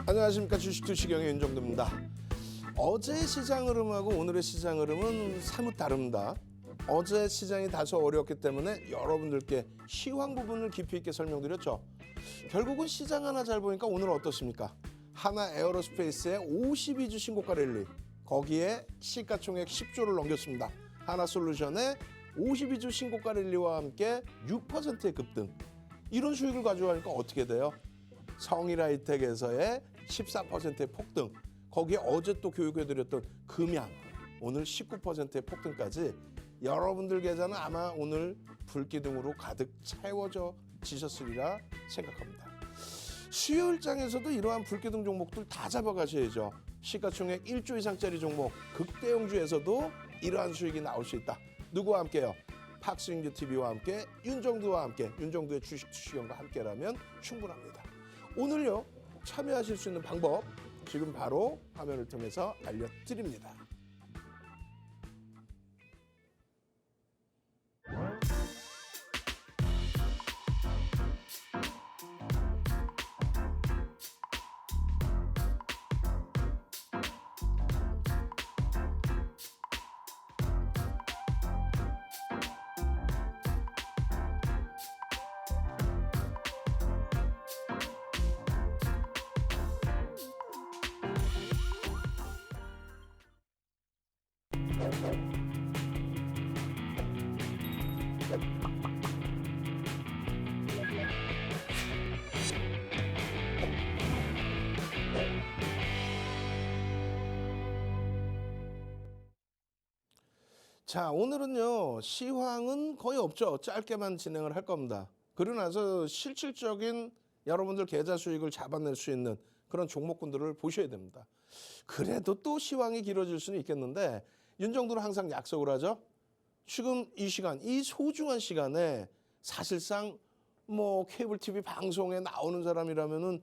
안녕하십니까. 주식투시경의 윤정도입니다. 어제 시장 흐름하고 오늘의 시장 흐름은 사뭇 다릅니다. 어제 시장이 다소 어려웠기 때문에 여러분들께 시황 부분을 깊이 있게 설명드렸죠. 결국은 시장 하나 잘 보니까 오늘 어떻습니까? 하나 에어로스페이스의 52주 신고가 랠리, 거기에 시가총액 10조를 넘겼습니다. 하나솔루션의 52주 신고가 랠리와 함께 6%의 급등. 이런 수익을 가져가니까 어떻게 돼요? 성일하이텍에서의 14%의 폭등, 거기에 어제 또 교육해드렸던 금양, 오늘 19%의 폭등까지 여러분들 계좌는 아마 오늘 불기둥으로 가득 채워져 지셨으리라 생각합니다. 수요일장에서도 이러한 불기둥 종목들 다 잡아가셔야죠. 시가총액 1조 이상짜리 종목, 극대형주에서도 이러한 수익이 나올 수 있다. 누구와 함께요? 팍스윙규TV와 함께 윤정두와 함께, 윤정두의 주식투시경과 함께라면 충분합니다. 오늘요, 참여하실 수 있는 방법 지금 바로 화면을 통해서 알려드립니다. 자, 오늘은요, 시황은 거의 없죠. 짧게만 진행을 할 겁니다. 그러고 나서 실질적인 여러분들 계좌 수익을 잡아낼 수 있는 그런 종목군들을 보셔야 됩니다. 그래도 또 시황이 길어질 수는 있겠는데 윤정도는 항상 약속을 하죠. 지금 이 시간, 이 소중한 시간에 사실상 뭐 케이블 TV 방송에 나오는 사람이라면은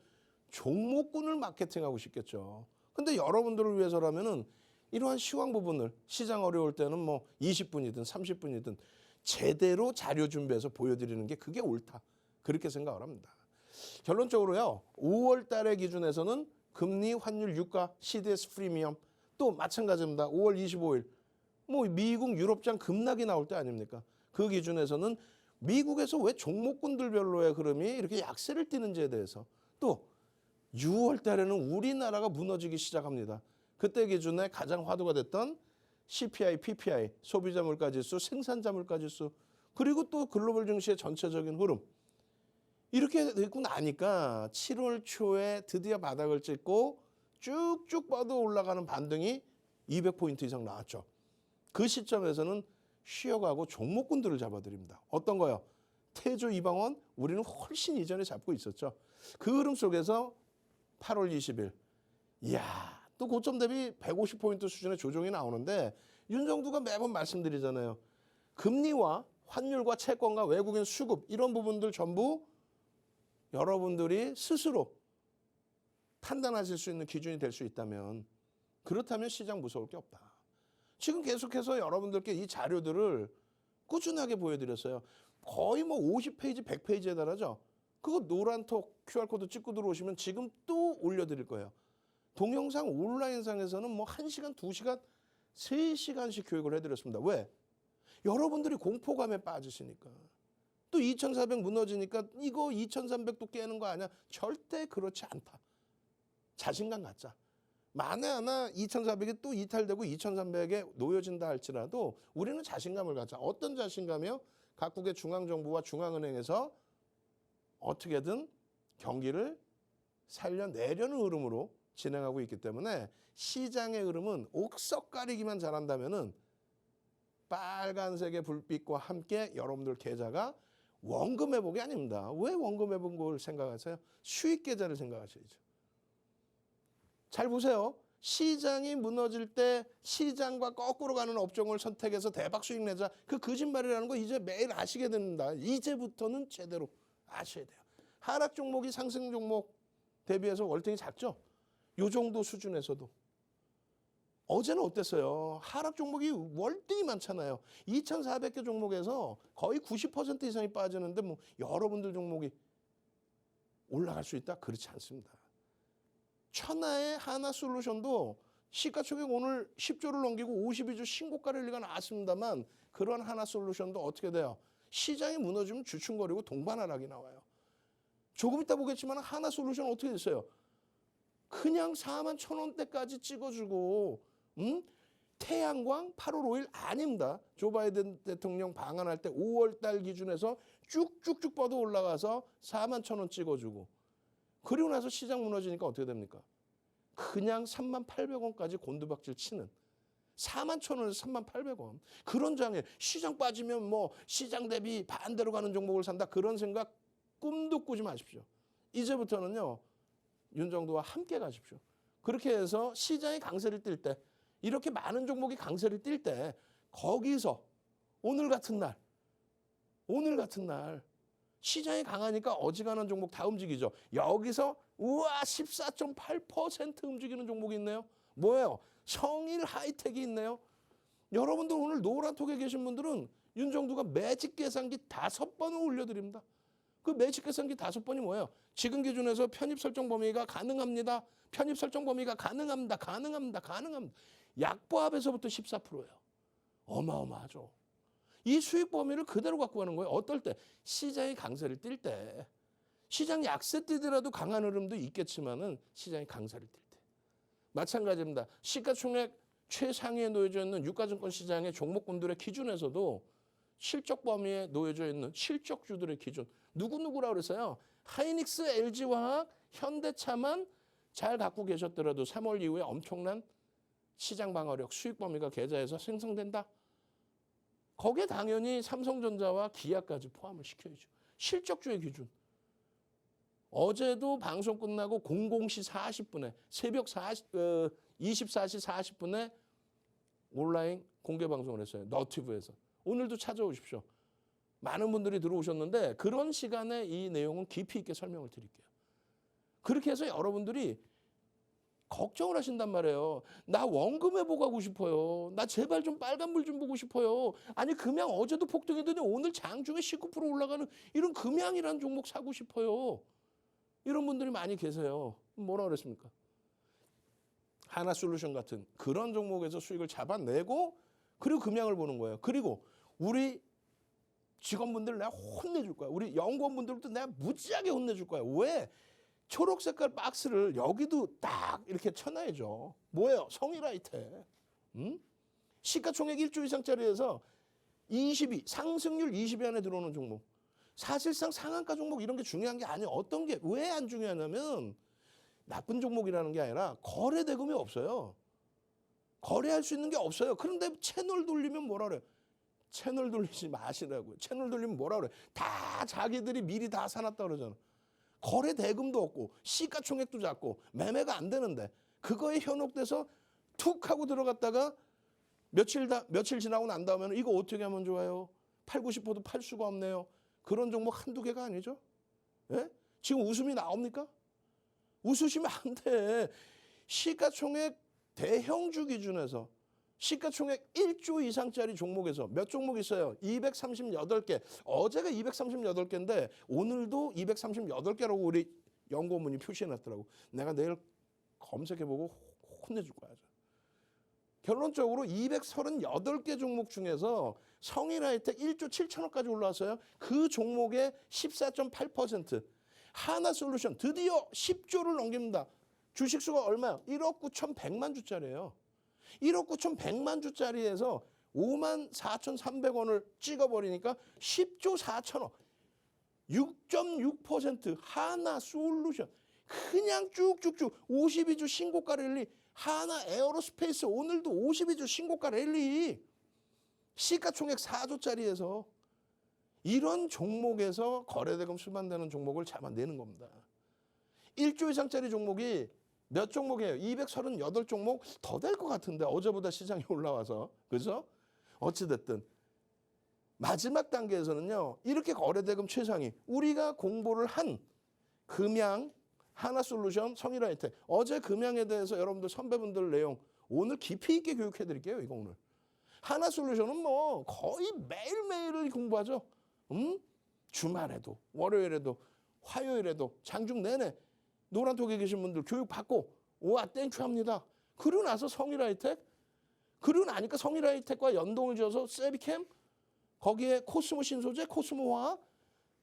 종목군을 마케팅하고 싶겠죠. 근데 여러분들을 위해서라면은 이러한 시황 부분을 시장 어려울 때는 뭐 20분이든 30분이든 제대로 자료 준비해서 보여드리는 게 그게 옳다. 그렇게 생각을 합니다. 결론적으로요, 5월 달의 기준에서는 금리, 환율, 유가, CDS 프리미엄 또 마찬가지입니다. 5월 25일 뭐 미국 유럽장 급락이 나올 때 아닙니까? 그 기준에서는 미국에서 왜 종목군들별로의 흐름이 이렇게 약세를 띠는지에 대해서, 또 6월 달에는 우리나라가 무너지기 시작합니다. 그때 기준에 가장 화두가 됐던 CPI, PPI, 소비자 물가지수, 생산자 물가지수, 그리고 또 글로벌 증시의 전체적인 흐름. 이렇게 되고 나니까 7월 초에 드디어 바닥을 찍고 쭉쭉 뻗어 올라가는 반등이 200포인트 이상 나왔죠. 그 시점에서는 쉬어가고 종목군들을 잡아드립니다. 어떤 거요? 태조, 이방원, 우리는 훨씬 이전에 잡고 있었죠. 그 흐름 속에서 8월 20일, 이야, 또 고점 대비 150포인트 수준의 조정이 나오는데 윤정두가 매번 말씀드리잖아요. 금리와 환율과 채권과 외국인 수급 이런 부분들 전부 여러분들이 스스로 판단하실 수 있는 기준이 될 수 있다면, 그렇다면 시장 무서울 게 없다. 지금 계속해서 여러분들께 이 자료들을 꾸준하게 보여드렸어요. 거의 뭐 50페이지, 100페이지에 달하죠. 그거 노란톡 QR코드 찍고 들어오시면 지금 또 올려드릴 거예요. 동영상 온라인상에서는 뭐 1시간, 2시간, 3시간씩 교육을 해드렸습니다. 왜? 여러분들이 공포감에 빠지시니까. 또 2400 무너지니까 이거 2300도 깨는 거 아니야? 절대 그렇지 않다. 자신감 갖자. 만에 하나 2400이 또 이탈되고 2300에 놓여진다 할지라도 우리는 자신감을 갖자. 어떤 자신감이요? 각국의 중앙정부와 중앙은행에서 어떻게든 경기를 살려내려는 흐름으로 진행하고 있기 때문에 시장의 흐름은 옥석 가리기만 잘한다면은 빨간색의 불빛과 함께 여러분들 계좌가 원금 회복이 아닙니다. 왜 원금 회복을 생각하세요? 수익 계좌를 생각하셔야죠. 잘 보세요. 시장이 무너질 때 시장과 거꾸로 가는 업종을 선택해서 대박 수익 내자. 그 거짓말이라는 거 이제 매일 아시게 됩니다. 이제부터는 제대로 아셔야 돼요. 하락 종목이 상승 종목 대비해서 월등히 작죠? 요 정도 수준에서도. 어제는 어땠어요? 하락 종목이 월등히 많잖아요. 2,400개 종목에서 거의 90% 이상이 빠지는데 뭐 여러분들 종목이 올라갈 수 있다? 그렇지 않습니다. 천하의 하나솔루션도 시가총액 오늘 10조를 넘기고 52주 신고가 랠리가 나왔습니다만 그런 하나솔루션도 어떻게 돼요? 시장이 무너지면 주춤거리고 동반하락이 나와요. 조금 이따 보겠지만 하나솔루션 어떻게 됐어요? 그냥 41,000원대까지 찍어주고 태양광 8월 5일 아닙니다. 조 바이든 대통령 방한할 때 5월 달 기준에서 쭉쭉쭉 뻗어 올라가서 41,000원 찍어주고 그리고 나서 시장 무너지니까 어떻게 됩니까? 그냥 38,000원까지 곤두박질 치는 41,000원에서 38,000원. 그런 장에 시장 빠지면 뭐 시장 대비 반대로 가는 종목을 산다. 그런 생각 꿈도 꾸지 마십시오. 이제부터는요. 윤정도와 함께 가십시오. 그렇게 해서 시장이 강세를 띨 때 이렇게 많은 종목이 강세를 띨 때 거기서 오늘 같은 날 시장이 강하니까 어지간한 종목 다 움직이죠. 여기서 우와 14.8% 움직이는 종목이 있네요. 뭐예요? 성일 하이텍이 있네요. 여러분들 오늘 노란톡에 계신 분들은 윤정도가 매직 계산기 5번을 올려드립니다. 그 매직 계산기 5번이 뭐예요? 지금 기준에서 편입 설정 범위가 가능합니다. 편입 설정 범위가 가능합니다. 약보합에서부터 14%예요. 어마어마하죠. 이 수익 범위를 그대로 갖고 가는 거예요. 어떨 때? 시장이 강세를 띨 때. 시장 약세 뛰더라도 강한 흐름도 있겠지만은 시장이 강세를 띨 때. 마찬가지입니다. 시가총액 최상위에 놓여져 있는 유가증권 시장의 종목군들의 기준에서도 실적 범위에 놓여져 있는 실적주들의 기준. 누구누구라고 그랬어요? 하이닉스, LG화학, 현대차만 잘 갖고 계셨더라도 3월 이후에 엄청난 시장 방어력, 수익 범위가 계좌에서 생성된다. 거기에 당연히 삼성전자와 기아까지 포함을 시켜야죠. 실적주의 기준. 어제도 방송 끝나고 00시 40분에 새벽 24시 40분에 온라인 공개 방송을 했어요. 너튜브에서. 오늘도 찾아오십시오. 많은 분들이 들어오셨는데 그런 시간에 이 내용은 깊이 있게 설명을 드릴게요. 그렇게 해서 여러분들이 걱정을 하신단 말이에요. 나 원금 회복하고 싶어요. 나 제발 좀 빨간불 좀 보고 싶어요. 아니 금양 어제도 폭등했더니 오늘 장중에 19% 올라가는 이런 금양이라는 종목 사고 싶어요. 이런 분들이 많이 계세요. 뭐라 그랬습니까? 하나솔루션 같은 그런 종목에서 수익을 잡아내고 그리고 금양을 보는 거예요. 그리고 우리 직원분들 내가 혼내줄 거야. 우리 연구원분들도 내가 무지하게 혼내줄 거야. 왜? 초록 색깔 박스를 여기도 딱 이렇게 쳐놔야죠. 뭐예요? 성일하이텍. 시가총액 1조 이상짜리에서 22, 상승률 20위 안에 들어오는 종목. 사실상 상한가 종목 이런 게 중요한 게 아니에요. 어떤 게 왜 안 중요하냐면 나쁜 종목이라는 게 아니라 거래 대금이 없어요. 거래할 수 있는 게 없어요. 그런데 채널 돌리면 뭐라 그래요? 채널 돌리지 마시라고요. 채널 돌리면 뭐라 그래요? 다 자기들이 미리 다 사놨다 그러잖아. 거래 대금도 없고 시가총액도 작고 매매가 안 되는데 그거에 현혹돼서 툭 하고 들어갔다가 며칠 지나고 난 다음에는 이거 어떻게 하면 좋아요? 팔고 싶어도 팔 수가 없네요. 그런 종목 한두 개가 아니죠. 예? 지금 웃음이 나옵니까? 웃으시면 안 돼. 시가총액 대형주 기준에서 시가총액 1조 이상짜리 종목에서 몇 종목 있어요? 238개. 어제가 238개인데 오늘도 238개라고 우리 연구원분이 표시해놨더라고. 내가 내일 검색해보고 혼내줄 거야. 결론적으로 238개 종목 중에서 성일하이텍 1조 7천억까지 올라왔어요. 그 종목의 14.8%. 하나솔루션 드디어 10조를 넘깁니다. 주식수가 얼마야? 1억 9,100만 주짜리예요. 1억 9,100만 주짜리에서 54,300원을 찍어버리니까 10조 4천억. 6.6% 하나솔루션. 그냥 쭉쭉쭉 52주 신고가 랠리. 하나 에어로스페이스 오늘도 52주 신고가 랠리. 시가총액 4조짜리에서 이런 종목에서 거래대금 수반되는 종목을 잡아내는 겁니다. 1조 이상짜리 종목이 몇 종목이에요? 238종목 더 될 것 같은데 어제보다 시장이 올라와서. 그죠? 어찌됐든 마지막 단계에서는요. 이렇게 거래대금 최상위 우리가 공부를 한 금양 하나솔루션 성일하이텍 어제 금양에 대해서 여러분들 선배분들 내용 오늘 깊이 있게 교육해 드릴게요. 이거 오늘. 하나솔루션은 뭐 거의 매일매일 공부하죠. 주말에도 월요일에도 화요일에도 장중 내내 노란톡에 계신 분들 교육 받고 와 땡큐 합니다. 그러고 나서 성일하이텍, 그러고 나니까 성일하이텍과 연동을 지어서 세비캠, 거기에 코스모 신소재, 코스모 화학,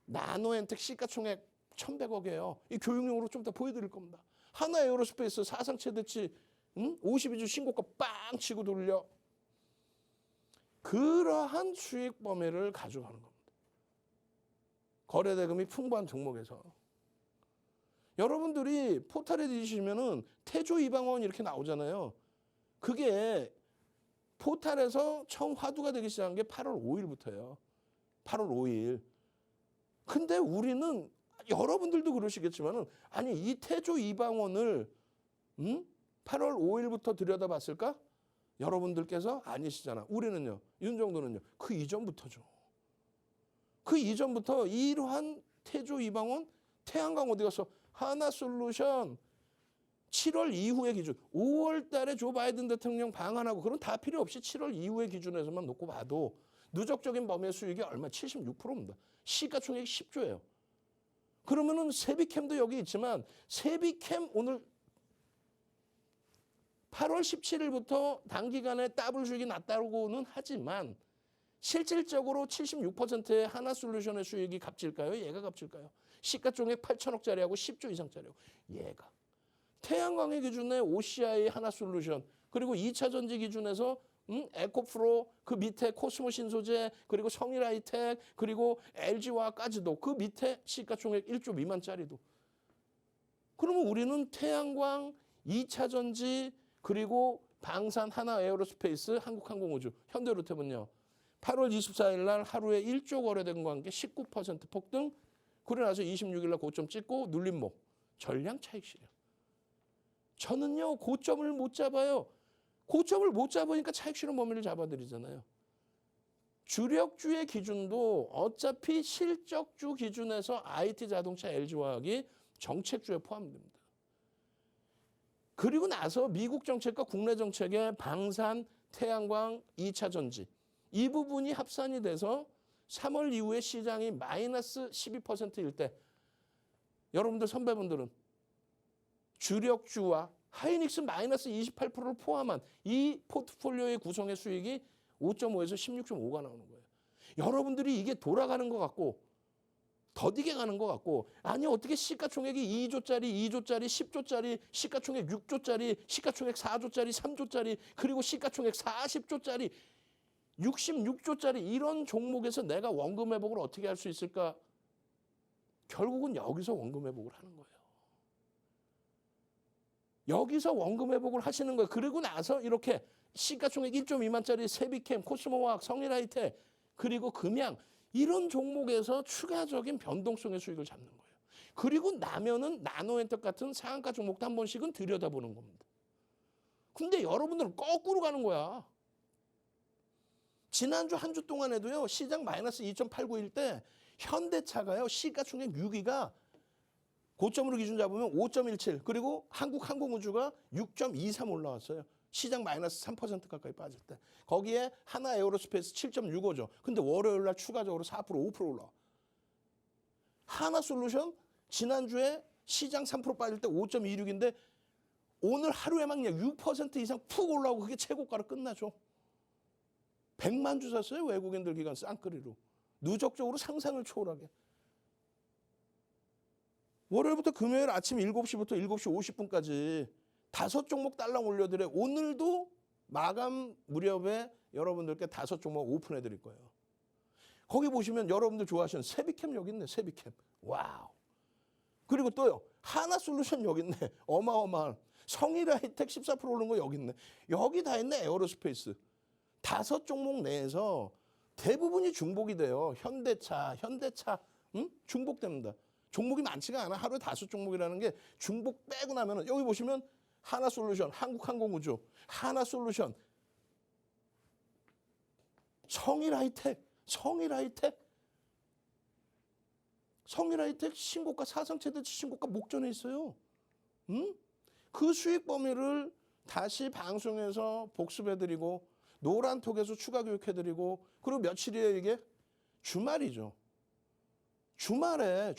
나노엔텍 시가총액 1,100억이에요. 이 교육용으로 좀 더 보여드릴 겁니다. 하나 에어로스페이스 사상 최대치 52주 신고가 빵 치고 돌려. 그러한 수익 범위를 가져가는 겁니다. 거래대금이 풍부한 종목에서. 여러분들이 포탈에 뒤지시면은 태조 이방원 이렇게 나오잖아요. 그게 포탈에서 처음 화두가 되기 시작한 게 8월 5일부터예요. 8월 5일. 근데 우리는 여러분들도 그러시겠지만은 아니 이 태조 이방원을 8월 5일부터 들여다봤을까? 여러분들께서 아니시잖아. 우리는요. 윤 정도는요. 그 이전부터죠. 그 이전부터 이러한 태조 이방원, 태양광 어디 갔어? 하나솔루션 7월 이후의 기준. 5월 달에 조 바이든 대통령 방한하고 그런 다 필요 없이 7월 이후의 기준에서만 놓고 봐도 누적적인 범위의 수익이 얼마? 76%입니다. 시가총액 10조예요. 그러면은 세비캠도 여기 있지만 세비캠 오늘 8월 17일부터 단기간에 더블 수익이 났다고는 하지만 실질적으로 76%의 하나솔루션의 수익이 값질까요? 얘가 값질까요? 시가총액 8천억짜리하고 10조 이상짜리하고 얘가. 태양광의 기준에 OCI 하나솔루션 그리고 2차 전지 기준에서 에코프로 그 밑에 코스모 신소재 그리고 성일하이텍 그리고 LG화학까지도 그 밑에 시가총액 1조 미만짜리도. 그러면 우리는 태양광, 2차 전지 그리고 방산, 하나 에어로스페이스, 한국항공우주, 현대로템은요. 8월 24일 날 하루에 1조 거래된 관계 19% 폭등. 그러고 나서 26일 날 고점 찍고 눌림목. 전량 차익 실현. 저는요. 고점을 못 잡아요. 고점을 못 잡으니까 차익 실현 범위를 잡아드리잖아요. 주력주의 기준도 어차피 실적주 기준에서 IT 자동차 LG화학이 정책주에 포함됩니다. 그리고 나서 미국 정책과 국내 정책의 방산, 태양광, 2차 전지 이 부분이 합산이 돼서 3월 이후에 시장이 마이너스 12%일 때 여러분들 선배분들은 주력주와 하이닉스 마이너스 28%를 포함한 이 포트폴리오의 구성의 수익이 5.5에서 16.5가 나오는 거예요. 여러분들이 이게 돌아가는 것 같고 더디게 가는 것 같고 아니 어떻게 시가총액이 2조짜리, 10조짜리, 시가총액 6조짜리, 시가총액 4조짜리, 3조짜리 그리고 시가총액 40조짜리 66조짜리 이런 종목에서 내가 원금 회복을 어떻게 할 수 있을까? 결국은 여기서 원금 회복을 하는 거예요. 여기서 원금 회복을 하시는 거예요. 그리고 나서 이렇게 시가총액 1조 미만짜리 세비캠, 코스모화학, 성일하이텍 그리고 금양 이런 종목에서 추가적인 변동성의 수익을 잡는 거예요. 그리고 나면은 나노엔텍 같은 상한가 종목도 한 번씩은 들여다보는 겁니다. 근데 여러분들은 거꾸로 가는 거야. 지난주 한 주 동안에도요. 시장 마이너스 2.89일 때 현대차가요. 시가총액 6위가 고점으로 기준 잡으면 5.17 그리고 한국항공우주가 6.23 올라왔어요. 시장 마이너스 3% 가까이 빠질 때. 거기에 하나 에어로스페이스 7.65죠. 근데 월요일 날 추가적으로 4% 5% 올라와. 하나솔루션 지난주에 시장 3% 빠질 때 5.26인데 오늘 하루에만 그냥 6% 이상 푹 올라오고 그게 최고가로 끝나죠. 100만 주 샀어요. 외국인들 기관 쌍끌이로. 누적적으로 상상을 초월하게. 월요일부터 금요일 아침 7시부터 7시 50분까지 5종목 딸랑 올려드려. 오늘도 마감 무렵에 여러분들께 5종목 오픈해 드릴 거예요. 거기 보시면 여러분들 좋아하시는 세비캠 여기 있네. 세비캠. 와우. 그리고 또요. 하나솔루션 여기 있네. 어마어마한. 성일하이텍 14% 오른 거 여기 있네. 여기 다 있네. 에어로스페이스. 5종목 내에서 대부분이 중복이 돼요. 현대차 중복됩니다. 종목이 많지가 않아. 하루에 5종목이라는 게 중복 빼고 나면은 여기 보시면 하나솔루션, 한국항공우주, 하나솔루션, 성일하이텍 신고가 사상 최대치 신고가 목전에 있어요. 그 수익 범위를 다시 방송에서 복습해드리고 노란톡에서 추가 교육해드리고 그리고 며칠이에요 이게? 주말이죠. 주말에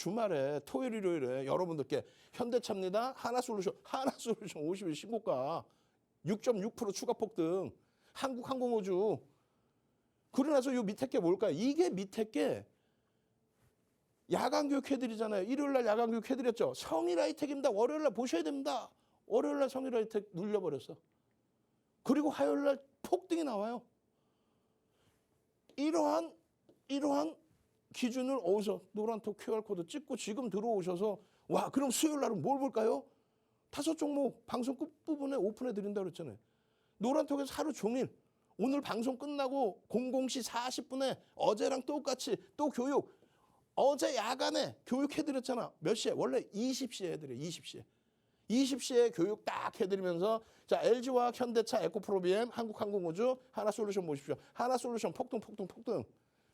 토요일 일요일에 여러분들께 현대차입니다. 하나솔루션 50일 신고가 6.6% 추가 폭등. 한국항공우주. 그러고 나서 요 밑에 게 뭘까요? 이게 밑에 게 야간 교육 해드리잖아요. 일요일 날 야간 교육 해드렸죠. 성일 하이텍입니다. 월요일 날 보셔야 됩니다. 월요일 날 성일 하이텍 눌려버렸어. 그리고 화요일 날 폭등이 나와요. 이러한 기준을 어디서 노란톡 QR코드 찍고 지금 들어오셔서 와 그럼 수요일 날은 뭘 볼까요? 5종목 방송 끝부분에 오픈해 드린다고 그랬잖아요. 노란톡에서 하루 종일 오늘 방송 끝나고 00시 40분에 어제랑 똑같이 또 교육 어제 야간에 교육해드렸잖아. 몇 시에? 원래 20시에 해드려요. 20시에. 20시에 교육 딱 해드리면서 자 LG화학, 현대차, 에코프로비엠, 한국항공우주, 하나솔루션 보십시오. 하나솔루션 폭등.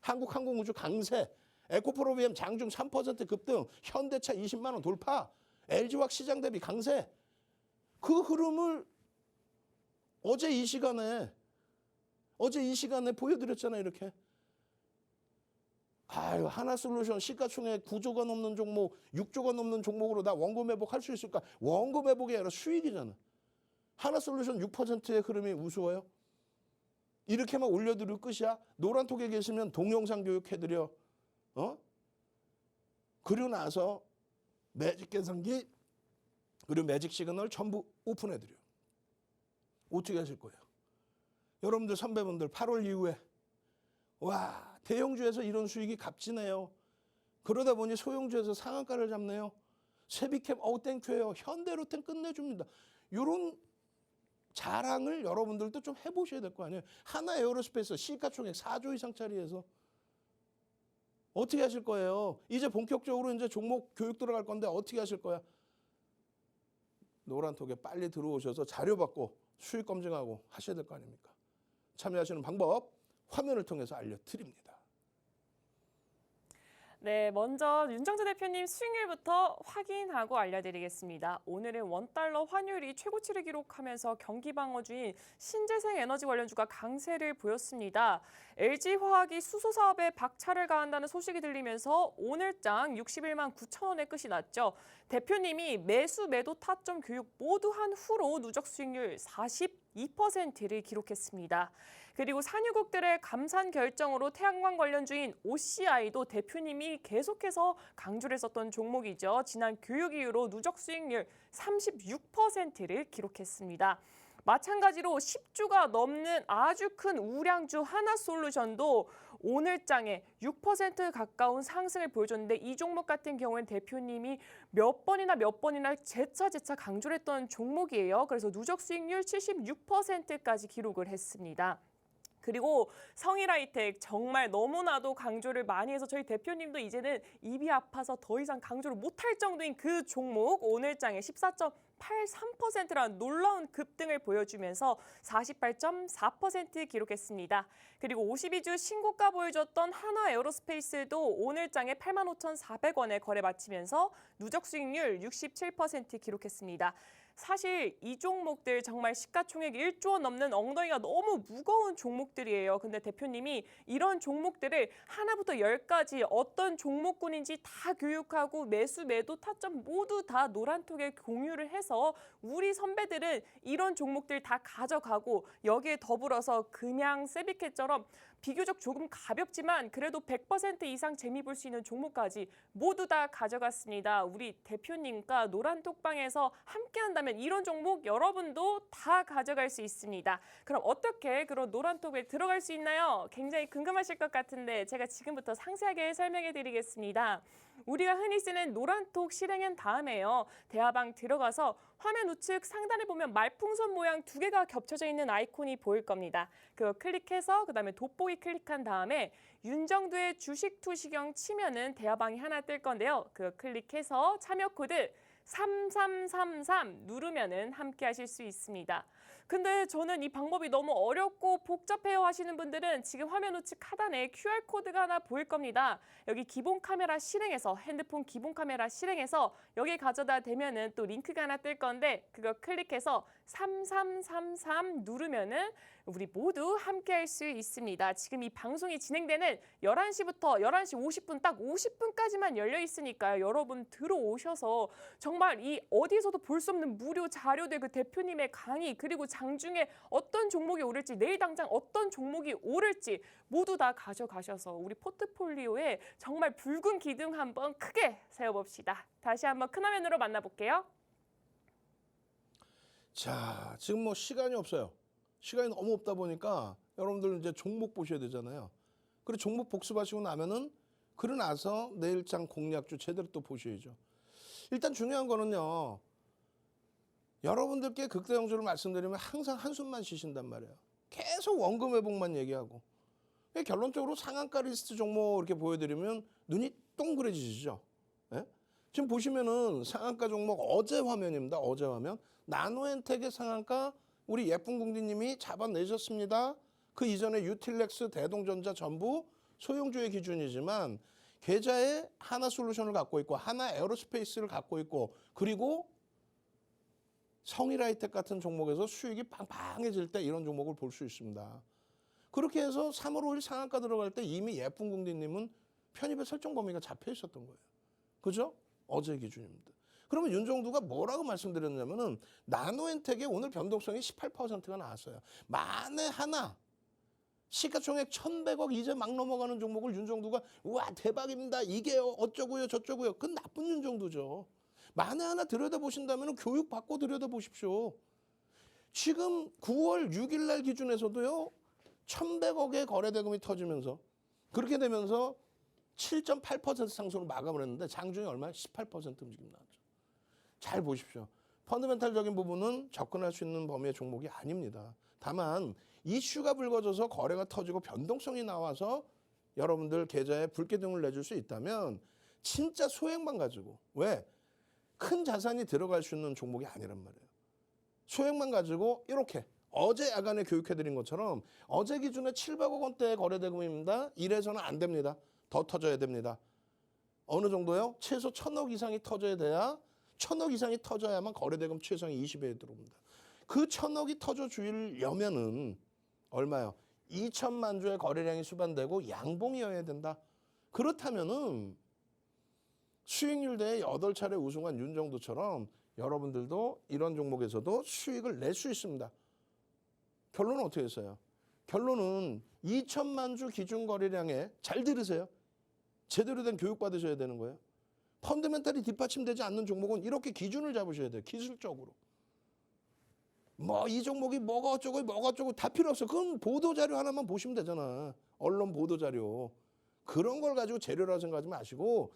한국항공우주 강세, 에코프로비엠 장중 3% 급등, 현대차 20만 원 돌파, LG화학 시장 대비 강세. 그 흐름을 어제 이 시간에 보여드렸잖아요. 이렇게. 아유, 하나솔루션 시가총액 9조가 넘는 종목, 6조가 넘는 종목으로 나 원금 회복할 수 있을까? 원금 회복이 아니라 수익이잖아. 하나솔루션 6%의 흐름이 우스워요? 이렇게만 올려드릴 끝이야? 노란톡에 계시면 동영상 교육해드려. 그리고 나서 매직 계산기 그리고 매직 시그널 전부 오픈해드려. 어떻게 하실 거예요? 여러분들 선배분들 8월 이후에 와 대형주에서 이런 수익이 값지네요. 그러다 보니 소형주에서 상한가를 잡네요. 세비캡 땡큐예요. 현대로템 끝내줍니다. 이런 자랑을 여러분들도 좀 해보셔야 될 거 아니에요. 하나 에어로스페이스 시가총액 4조 이상짜리에서 어떻게 하실 거예요? 이제 본격적으로 이제 종목 교육 들어갈 건데 어떻게 하실 거야? 노란톡에 빨리 들어오셔서 자료 받고 수익 검증하고 하셔야 될 거 아닙니까? 참여하시는 방법 화면을 통해서 알려드립니다. 네, 먼저 윤정재 대표님 수익률부터 확인하고 알려드리겠습니다. 오늘은 원달러 환율이 최고치를 기록하면서 경기 방어주인 신재생 에너지 관련주가 강세를 보였습니다. LG화학이 수소 사업에 박차를 가한다는 소식이 들리면서 오늘장 61만 9천 원에 끝이 났죠. 대표님이 매수 매도 타점 교육 모두 한 후로 누적 수익률 42%를 기록했습니다. 그리고 산유국들의 감산 결정으로 태양광 관련주인 OCI도 대표님이 계속해서 강조를 했었던 종목이죠. 지난 교육 이후로 누적 수익률 36%를 기록했습니다. 마찬가지로 10주가 넘는 아주 큰 우량주 하나솔루션도 오늘장에 6% 가까운 상승을 보여줬는데 이 종목 같은 경우는 대표님이 몇 번이나 재차 강조를 했던 종목이에요. 그래서 누적 수익률 76%까지 기록을 했습니다. 그리고 성일하이텍 정말 너무나도 강조를 많이 해서 저희 대표님도 이제는 입이 아파서 더 이상 강조를 못할 정도인 그 종목 오늘장에 14.83%라는 놀라운 급등을 보여주면서 48.4% 기록했습니다. 그리고 52주 신고가 보여줬던 하나에어로스페이스도 오늘장에 85,400원에 거래 마치면서 누적 수익률 67% 기록했습니다. 사실 이 종목들 정말 시가총액 1조 원 넘는 엉덩이가 너무 무거운 종목들이에요. 근데 대표님이 이런 종목들을 하나부터 10까지 어떤 종목군인지 다 교육하고 매수, 매도, 타점 모두 다 노란톡에 공유를 해서 우리 선배들은 이런 종목들 다 가져가고 여기에 더불어서 그냥 세비캣처럼 비교적 조금 가볍지만 그래도 100% 이상 재미 볼 수 있는 종목까지 모두 다 가져갔습니다. 우리 대표님과 노란톡방에서 함께한다면 이런 종목 여러분도 다 가져갈 수 있습니다. 그럼 어떻게 그런 노란톡에 들어갈 수 있나요? 굉장히 궁금하실 것 같은데 제가 지금부터 상세하게 설명해 드리겠습니다. 우리가 흔히 쓰는 노란톡 실행한 다음에요. 대화방 들어가서 화면 우측 상단에 보면 말풍선 모양 2개가 겹쳐져 있는 아이콘이 보일 겁니다. 그거 클릭해서 그다음에 돋보기 클릭한 다음에 윤정두의 주식 투시경 치면은 대화방이 하나 뜰 건데요. 그거 클릭해서 참여 코드 3333 누르면은 함께 하실 수 있습니다. 근데 저는 이 방법이 너무 어렵고 복잡해요 하시는 분들은 지금 화면 우측 하단에 QR코드가 하나 보일 겁니다. 여기 기본 카메라 실행해서 핸드폰 기본 카메라 실행해서 여기 가져다 대면은 또 링크가 하나 뜰 건데 그거 클릭해서 3333 누르면은 우리 모두 함께 할 수 있습니다. 지금 이 방송이 진행되는 11시부터 11시 50분 딱 50분까지만 열려 있으니까요. 여러분 들어오셔서 정말 이 어디서도 볼 수 없는 무료 자료들 그 대표님의 강의 그리고 장중에 어떤 종목이 오를지 내일 당장 어떤 종목이 오를지 모두 다 가져가셔서 우리 포트폴리오에 정말 붉은 기둥 한번 크게 세워봅시다. 다시 한번 큰 화면으로 만나볼게요. 자, 지금 뭐 시간이 없어요. 시간이 너무 없다 보니까 여러분들 이제 종목 보셔야 되잖아요. 그리고 종목 복습하시고 나면은 그러고 나서 내일장 공략주 제대로 또 보셔야죠. 일단 중요한 거는요. 여러분들께 극대형주를 말씀드리면 항상 한숨만 쉬신단 말이에요. 계속 원금 회복만 얘기하고. 결론적으로 상한가 리스트 종목 이렇게 보여드리면 눈이 동그래지시죠. 예? 지금 보시면은 상한가 종목 어제 화면입니다. 어제 화면. 나노엔텍의 상한가 우리 예쁜 공디님이 잡아내셨습니다. 그 이전에 유틸렉스, 대동전자 전부 소형주의 기준이지만 계좌에 하나솔루션을 갖고 있고 하나 에어로스페이스를 갖고 있고 그리고 성일하이텍 같은 종목에서 수익이 빵빵해질 때 이런 종목을 볼 수 있습니다. 그렇게 해서 3월 5일 상한가 들어갈 때 이미 예쁜 공디님은 편입의 설정 범위가 잡혀 있었던 거예요. 그죠? 어제 기준입니다. 그러면 윤정두가 뭐라고 말씀드렸냐면은 나노엔텍의 오늘 변동성이 18%가 나왔어요. 만에 하나 시가총액 1,100억 이제 막 넘어가는 종목을 윤정두가 우와 대박입니다. 이게요 어쩌고요 저쩌고요. 그건 나쁜 윤정두죠. 만에 하나 들여다보신다면 교육받고 들여다보십시오. 지금 9월 6일 날 기준에서도요. 1,100억의 거래대금이 터지면서 그렇게 되면서 7.8% 상승으로 마감을 했는데 장중에 얼마야? 18% 움직임 나왔죠. 잘 보십시오. 펀더멘탈적인 부분은 접근할 수 있는 범위의 종목이 아닙니다. 다만 이슈가 불거져서 거래가 터지고 변동성이 나와서 여러분들 계좌에 불기둥을 내줄 수 있다면 진짜 소액만 가지고 왜? 큰 자산이 들어갈 수 있는 종목이 아니란 말이에요. 소액만 가지고 이렇게 어제 야간에 교육해드린 것처럼 어제 기준에 700억 원대의 거래대금입니다. 이래서는 안 됩니다. 더 터져야 됩니다. 어느 정도요? 최소 1,000억 이상이 터져야 돼야 1,000억 이상이 터져야만 거래대금 최상위 20회에 들어옵니다. 그 1,000억이 터져 주려면은 얼마요? 2천만 주의 거래량이 수반되고 양봉이어야 된다. 그렇다면은 수익률 대회 8차례 우승한 윤정두처럼 여러분들도 이런 종목에서도 수익을 낼 수 있습니다. 결론은 어떻게 했어요? 결론은 2천만 주 기준 거래량에 잘 들으세요. 제대로 된 교육 받으셔야 되는 거예요. 펀더멘탈이 뒷받침되지 않는 종목은 이렇게 기준을 잡으셔야 돼요. 기술적으로. 뭐 이 종목이 뭐가 어쩌고 다 필요 없어. 그건 보도자료 하나만 보시면 되잖아. 언론 보도자료. 그런 걸 가지고 재료라 생각하지 마시고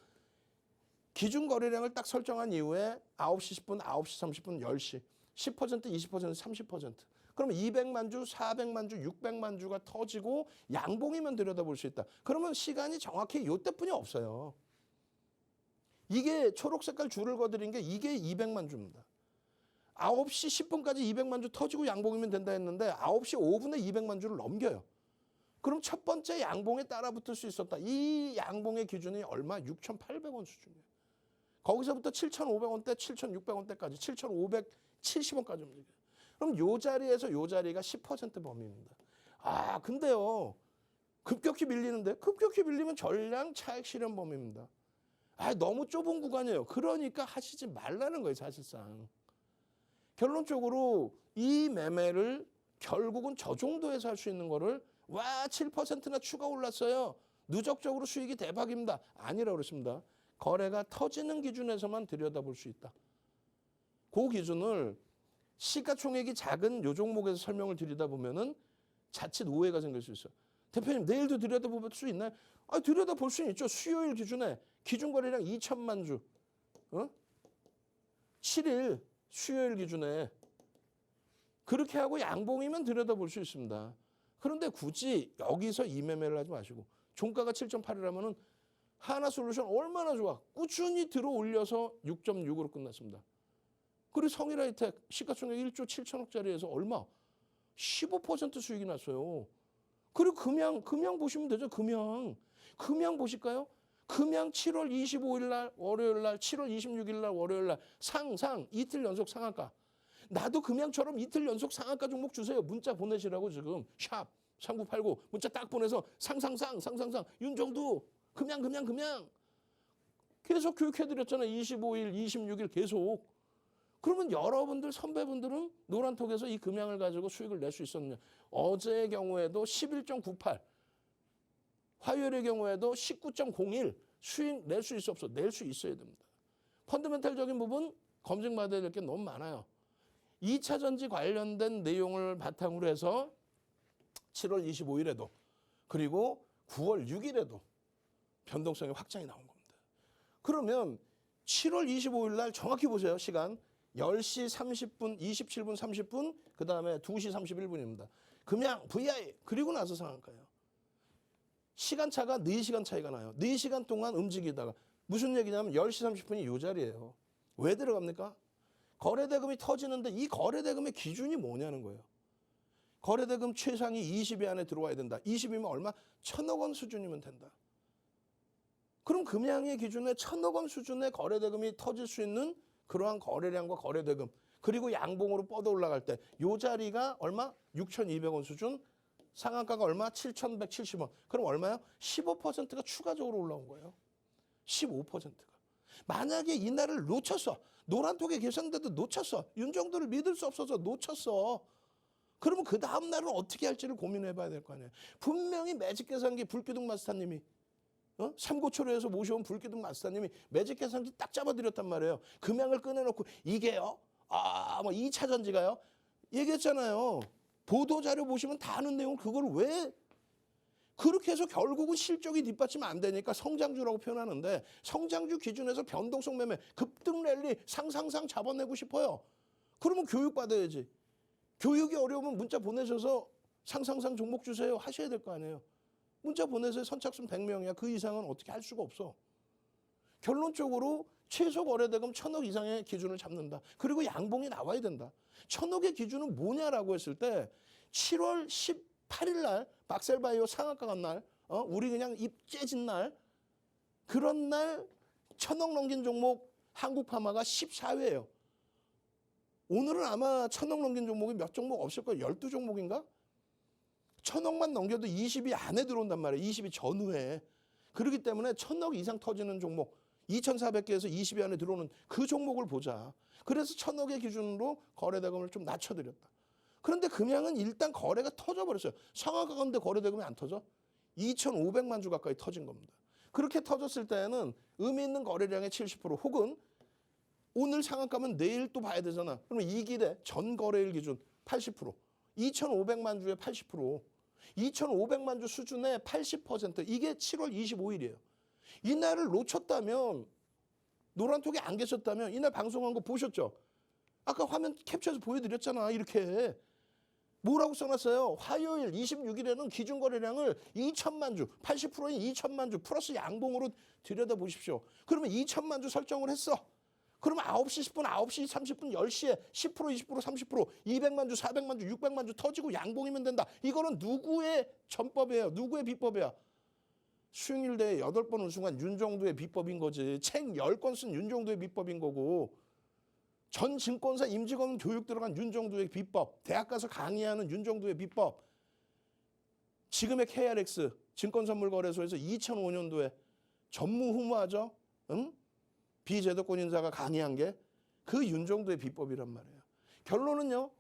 기준 거래량을 딱 설정한 이후에 9시 10분, 9시 30분, 10시 10%, 20%, 30%. 그러면 200만 주, 400만 주, 600만 주가 터지고 양봉이면 들여다볼 수 있다. 그러면 시간이 정확히 이때뿐이 없어요. 이게 초록 색깔 줄을 거드린 게 이게 200만 주입니다. 9시 10분까지 200만 주 터지고 양봉이면 된다 했는데 9시 5분에 200만 주를 넘겨요. 그럼 첫 번째 양봉에 따라붙을 수 있었다. 이 양봉의 기준이 얼마? 6,800원 수준이에요. 거기서부터 7,500원대, 7,600원대까지 7,570원까지 움직여요. 그럼 요 자리에서 요 자리가 10% 범위입니다. 아, 근데요. 급격히 밀리는데 급격히 밀리면 전량 차익 실현 범위입니다. 아, 너무 좁은 구간이에요. 그러니까 하시지 말라는 거예요, 사실상. 결론적으로 이 매매를 결국은 저 정도에서 할 수 있는 거를 와 7%나 추가 올랐어요. 누적적으로 수익이 대박입니다. 아니라고 그랬습니다. 거래가 터지는 기준에서만 들여다볼 수 있다. 그 기준을 시가총액이 작은 요 종목에서 설명을 드리다 보면은 자칫 오해가 생길 수 있어요. 대표님 내일도 들여다볼 수 있나요? 아, 들여다볼 수는 있죠. 수요일 기준에 기준 거래량 2천만 주. 7일 수요일 기준에 그렇게 하고 양봉이면 들여다볼 수 있습니다. 그런데 굳이 여기서 이 매매를 하지 마시고 종가가 7.8이라면은 하나솔루션 얼마나 좋아. 꾸준히 들어 올려서 6.6으로 끝났습니다. 그리고 성일하이텍 시가총액 1조 7천억짜리에서 얼마? 15% 수익이 났어요. 그리고 금양 보시면 되죠. 금양 보실까요? 금양 7월 25일 날 월요일 날 7월 26일 날 월요일 날 상상 이틀 연속 상한가. 나도 금양처럼 이틀 연속 상한가 종목 주세요. 문자 보내시라고 지금 샵 3989 문자 딱 보내서 상상상 윤정도 금양 계속 교육해드렸잖아요. 25일 26일 계속. 그러면 여러분들 선배분들은 노란톡에서 이 금양을 가지고 수익을 낼 수 있었느냐. 어제의 경우에도 11.98 화요일의 경우에도 19.01 수익 낼 수 있어 없어? 낼 수 있어야 됩니다. 펀더멘탈적인 부분 검증받아야 될 게 너무 많아요. 2차 전지 관련된 내용을 바탕으로 해서 7월 25일에도 그리고 9월 6일에도 변동성의 확장이 나온 겁니다. 그러면 7월 25일 날 정확히 보세요. 시간 10시 30분, 27분, 30분, 그 다음에 2시 31분입니다. 금양, VI, 그리고 나서 상한가예요. 시간차가 4시간 차이가 나요. 4시간 동안 움직이다가 무슨 얘기냐면 10시 30분이 이 자리예요. 왜 들어갑니까? 거래대금이 터지는데 이 거래대금의 기준이 뭐냐는 거예요. 거래대금 최상위 20위 안에 들어와야 된다. 20이면 얼마? 1,000억 원 수준이면 된다. 그럼 금양의 기준에 1,000억 원 수준의 거래대금이 터질 수 있는 그러한 거래량과 거래대금 그리고 양봉으로 뻗어 올라갈 때 이 자리가 얼마? 6,200원 수준. 상한가가 얼마? 7,170원. 그럼 얼마요? 15%가 추가적으로 올라온 거예요. 15%가. 만약에 이날을 놓쳤어. 노란톡에 계셨는데도 놓쳤어. 윤정도를 믿을 수 없어서 놓쳤어. 그러면 그 다음 날은 어떻게 할지를 고민해 봐야 될 거 아니에요. 분명히 매직 계산기 불기둥 마스터님이 삼고초려에서 모셔온 불기둥 마스터님이 매직 계산기 딱 잡아드렸단 말이에요. 금양을 꺼내놓고 이게요? 뭐 2차 전지가요? 얘기했잖아요. 보도자료 보시면 다 아는 내용 그걸 왜? 그렇게 해서 결국은 실적이 뒷받침 안 되니까 성장주라고 표현하는데 성장주 기준에서 변동성 매매, 급등 랠리 상상상 잡아내고 싶어요. 그러면 교육받아야지. 교육이 어려우면 문자 보내셔서 상상상 종목 주세요 하셔야 될 거 아니에요. 문자 보내세요. 선착순 100명이야. 그 이상은 어떻게 할 수가 없어. 결론적으로 최소 거래대금 1,000억 이상의 기준을 잡는다. 그리고 양봉이 나와야 된다. 1,000억의 기준은 뭐냐라고 했을 때 7월 18일 날 박셀바이오 상한가 간 날, 우리 그냥 입 째진 날, 그런 날 1,000억 넘긴 종목 한국파마가 14회예요. 오늘은 아마 1,000억 넘긴 종목이 몇 종목 없을 거예요. 12종목인가? 1,000억만 넘겨도 20위 안에 들어온단 말이에요. 20위 전후에. 그렇기 때문에 1,000억 이상 터지는 종목 2,400개에서 20위 안에 들어오는 그 종목을 보자. 그래서 1,000억의 기준으로 거래대금을 좀 낮춰드렸다. 그런데 금양은 일단 거래가 터져버렸어요. 상한가 가는데 거래대금이 안 터져? 2,500만 주 가까이 터진 겁니다. 그렇게 터졌을 때는 의미 있는 거래량의 70% 혹은 오늘 상한가면 내일 또 봐야 되잖아. 그러면 이 길에 전 거래일 기준 80%, 2,500만 주의 80%, 2,500만 주 수준의 80% 이게 7월 25일이에요. 이날을 놓쳤다면 노란톡에 안 계셨다면 이날 방송한 거 보셨죠? 아까 화면 캡처해서 보여드렸잖아. 이렇게. 뭐라고 써놨어요? 화요일 26일에는 기준 거래량을 2천만 주, 80%인 2천만 주 플러스 양봉으로 들여다보십시오. 그러면 2천만 주 설정을 했어. 그러면 9시 10분, 9시 30분, 10시에 10%, 20%, 30%, 200만 주, 400만 주, 600만 주 터지고 양봉이면 된다. 이거는 누구의 전법이에요? 누구의 비법이야? 수익률 대회 8번 우승한 윤정도의 비법인 거지. 책 10권 쓴 윤정도의 비법인 거고 전 증권사 임직원 교육 들어간 윤정도의 비법, 대학 가서 강의하는 윤정도의 비법, 지금의 KRX 증권선물거래소에서 2005년도에 전무후무하죠. 응? 비제도권 인사가 강의한 게 그 윤정도의 비법이란 말이에요. 결론은요.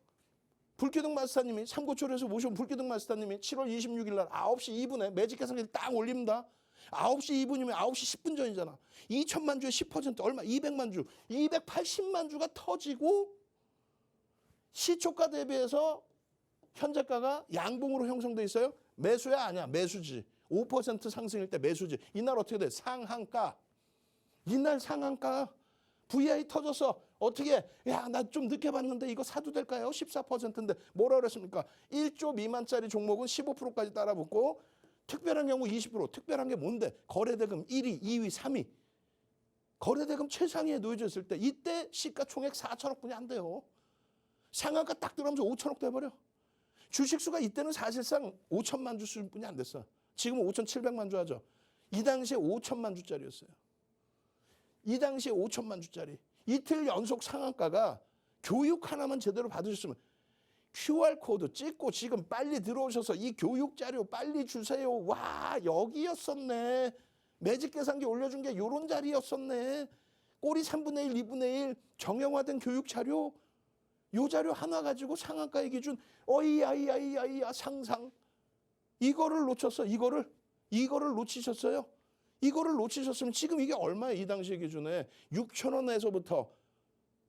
불기둥 마스터님이 삼고초려에서 모셔온 불기둥 마스터님이 7월 26일 날 9시 2분에 매직 계산기를 딱 올립니다. 9시 2분이면 9시 10분 전이잖아. 2천만 주에 10% 얼마? 200만 주. 280만 주가 터지고 시초가 대비해서 현재가가 양봉으로 형성돼 있어요. 매수야 아니야. 매수지. 5% 상승일 때 매수지. 이날 어떻게 돼? 상한가. 이날 상한가. VI 터졌어. 어떻게? 야, 나 좀 늦게 봤는데 이거 사도 될까요? 14%인데 뭐라 그랬습니까? 1조 미만짜리 종목은 15%까지 따라붙고 특별한 경우 20%. 특별한 게 뭔데? 거래대금 1위, 2위, 3위. 거래대금 최상위에 놓여져 있을 때 이때 시가총액 4천억 분이 안 돼요. 상한가 딱 들어가면서 5천억 돼버려. 주식수가 이때는 사실상 5천만 주 수준뿐이 안 됐어. 지금 5,700만 주 하죠. 이 당시에 5천만 주짜리였어요. 이 당시에 5천만 주짜리. 이틀 연속 상한가가 교육 하나만 제대로 받으셨으면 QR코드 찍고 지금 빨리 들어오셔서 이 교육 자료 빨리 주세요. 와, 여기였었네. 매직 계산기 올려준 게 요런 자리였었네. 꼬리 3분의 1, 2분의 1 정형화된 교육 자료. 요 자료 하나 가지고 상한가의 기준 어이야이야이야이야 상상. 이거를 놓쳤어. 이거를 놓치셨어요. 이거를 놓치셨으면 지금 이게 얼마예요? 이 당시 기준에 6,000원에서부터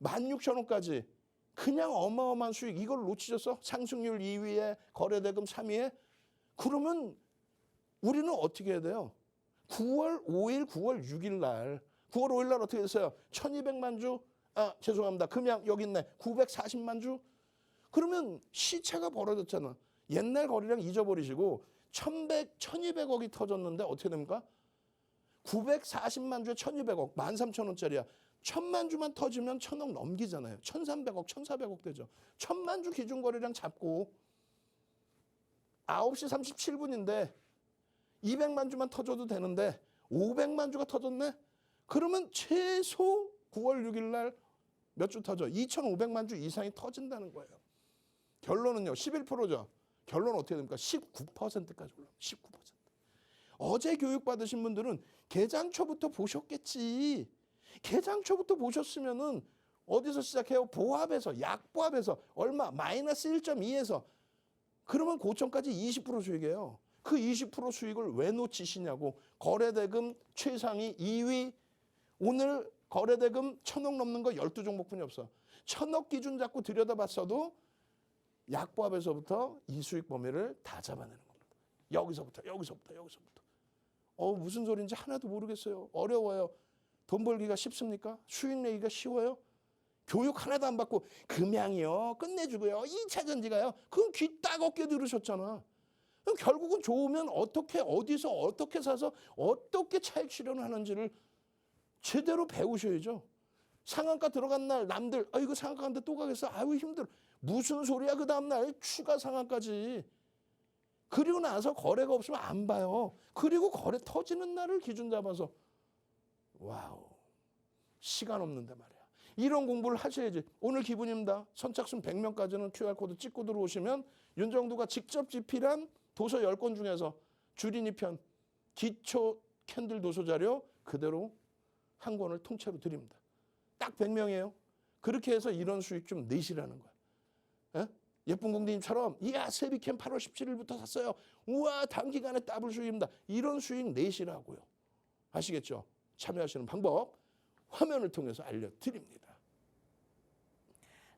16,000원까지 그냥 어마어마한 수익. 이걸 놓치셨어? 상승률 2위에 거래대금 3위에. 그러면 우리는 어떻게 해야 돼요? 9월 5일, 9월 6일 날 9월 5일 날 어떻게 됐어요? 1200만 주, 죄송합니다. 금양 여기 있네. 940만 주. 그러면 시차가 벌어졌잖아. 옛날 거래량 잊어버리시고 1200억이 터졌는데 어떻게 됩니까? 940만 주에 1200억, 13,000원짜리야. 1000만 주만 터지면 1000억 넘기잖아요. 1300억, 1400억 되죠. 1000만 주 기준 거래량 잡고 9시 37분인데 200만 주만 터져도 되는데 500만 주가 터졌네? 그러면 최소 9월 6일 날 몇 주 터져? 2,500만 주 이상이 터진다는 거예요. 결론은요. 11%죠. 결론 어떻게 됩니까? 19%까지 올라요. 19%. 어제 교육받으신 분들은 개장초부터 보셨겠지. 개장초부터 보셨으면은 어디서 시작해요? 보합에서, 약보합에서 얼마? 마이너스 1.2에서. 그러면 고점까지 20% 수익이에요. 그 20% 수익을 왜 놓치시냐고. 거래대금 최상위 2위. 오늘 거래대금 1,000억 넘는 거 12종목뿐이 없어. 1,000억 기준 잡고 들여다봤어도 약보합에서부터 이 수익 범위를 다 잡아내는 겁니다. 여기서부터. 무슨 소리인지 하나도 모르겠어요. 어려워요. 돈 벌기가 쉽습니까? 수익 내기가 쉬워요? 교육 하나도 안 받고 금양이요. 끝내주고요. 2차 전지가요. 그건 귀 딱 어깨 들으셨잖아. 그럼 결국은 좋으면 어떻게 어디서 어떻게 사서 어떻게 차익 실현하는지를 제대로 배우셔야죠. 상한가 들어간 날 남들 이거 상한가 간데 또 가겠어. 아유 힘들어. 무슨 소리야 그 다음날 추가 상한까지. 그리고 나서 거래가 없으면 안 봐요. 그리고 거래 터지는 날을 기준 잡아서 와우. 시간 없는데 말이야. 이런 공부를 하셔야지. 오늘 기분입니다. 선착순 100명까지는 QR코드 찍고 들어오시면 윤정두가 직접 집필한 도서 10권 중에서 주린이 편 기초 캔들 도서 자료 그대로 한 권을 통째로 드립니다. 딱 100명이에요. 그렇게 해서 이런 수익 좀 내시라는 거야. 예쁜 공대님처럼 이야 세비캠 8월 17일부터 샀어요. 우와 단기간에 더블 수익입니다. 이런 수익 내시라고요. 아시겠죠? 참여하시는 방법 화면을 통해서 알려드립니다.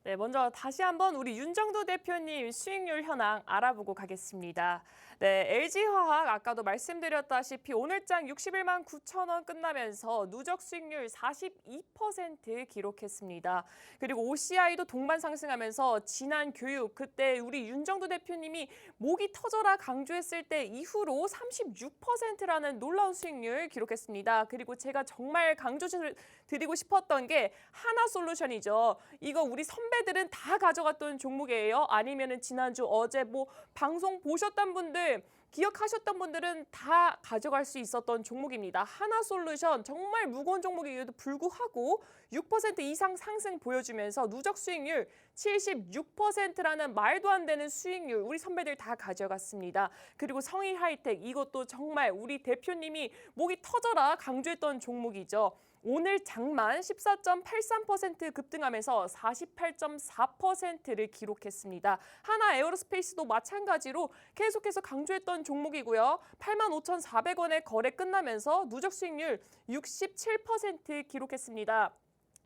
네, 먼저 다시 한번 우리 윤정두 대표님 수익률 현황 알아보고 가겠습니다. 네, LG화학 아까도 말씀드렸다시피 오늘장 61만 9천 원 끝나면서 누적 수익률 42% 기록했습니다. 그리고 OCI도 동반 상승하면서 지난 교육 그때 우리 윤정두 대표님이 목이 터져라 강조했을 때 이후로 36%라는 놀라운 수익률 기록했습니다. 그리고 제가 정말 강조드리고 싶었던 게 하나솔루션이죠. 이거 우리 선배들은 다 가져갔던 종목이에요. 아니면은 지난주 어제 방송 보셨던 분들 기억하셨던 분들은 다 가져갈 수 있었던 종목입니다. 하나솔루션 정말 무거운 종목이기에도 불구하고 6% 이상 상승 보여주면서 누적 수익률 76%라는 말도 안 되는 수익률 우리 선배들 다 가져갔습니다. 그리고 성일하이텍 이것도 정말 우리 대표님이 목이 터져라 강조했던 종목이죠. 오늘 장만 14.83% 급등하면서 48.4%를 기록했습니다. 하나 에어로스페이스도 마찬가지로 계속해서 강조했던 종목이고요. 85,400원에 거래 끝나면서 누적 수익률 67% 기록했습니다.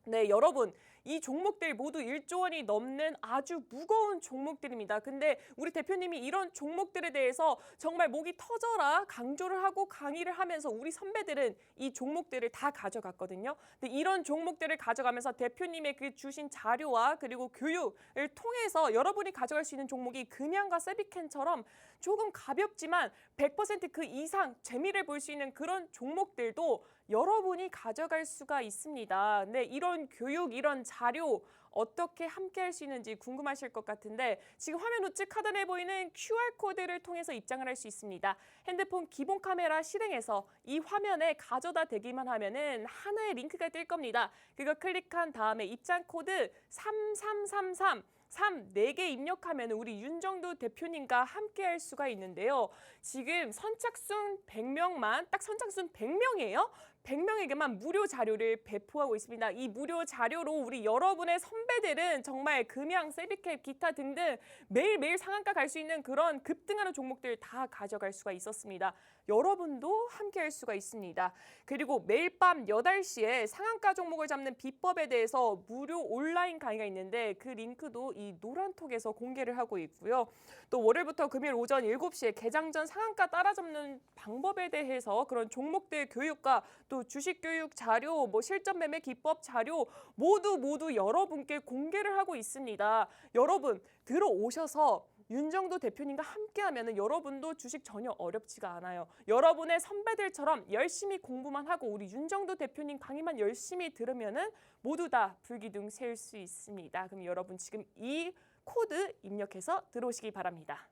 네, 여러분 이 종목들 모두 1조 원이 넘는 아주 무거운 종목들입니다. 근데 우리 대표님이 이런 종목들에 대해서 정말 목이 터져라 강조를 하고 강의를 하면서 우리 선배들은 이 종목들을 다 가져갔거든요. 근데 이런 종목들을 가져가면서 대표님의 그 주신 자료와 그리고 교육을 통해서 여러분이 가져갈 수 있는 종목이 금양과 세비캔처럼 조금 가볍지만 100% 그 이상 재미를 볼 수 있는 그런 종목들도 여러분이 가져갈 수가 있습니다. 근데 이런 교육, 이런 자료 어떻게 함께 할 수 있는지 궁금하실 것 같은데 지금 화면 우측 하단에 보이는 QR코드를 통해서 입장을 할 수 있습니다. 핸드폰 기본 카메라 실행해서 이 화면에 가져다 대기만 하면은 하나의 링크가 뜰 겁니다. 그거 클릭한 다음에 입장 코드 3333 4개 입력하면 우리 윤정두 대표님과 함께 할 수가 있는데요. 지금 선착순 100명만, 딱 선착순 100명이에요. 100명에게만 무료 자료를 배포하고 있습니다. 이 무료 자료로 우리 여러분의 선배들은 정말 금양, 세비캡, 기타 등등 매일매일 상한가 갈 수 있는 그런 급등하는 종목들 다 가져갈 수가 있었습니다. 여러분도 함께 할 수가 있습니다. 그리고 매일 밤 8시에 상한가 종목을 잡는 비법에 대해서 무료 온라인 강의가 있는데 그 링크도 이 노란톡에서 공개를 하고 있고요. 또 월요일부터 금요일 오전 7시에 개장 전 상한가 따라잡는 방법에 대해서 그런 종목들 교육과 또 주식 교육 자료, 실전 매매 기법 자료 모두 여러분께 공개를 하고 있습니다. 여러분 들어오셔서 윤정두 대표님과 함께하면 여러분도 주식 전혀 어렵지가 않아요. 여러분의 선배들처럼 열심히 공부만 하고 우리 윤정두 대표님 강의만 열심히 들으면 모두 다 불기둥 세울 수 있습니다. 그럼 여러분 지금 이 코드 입력해서 들어오시기 바랍니다.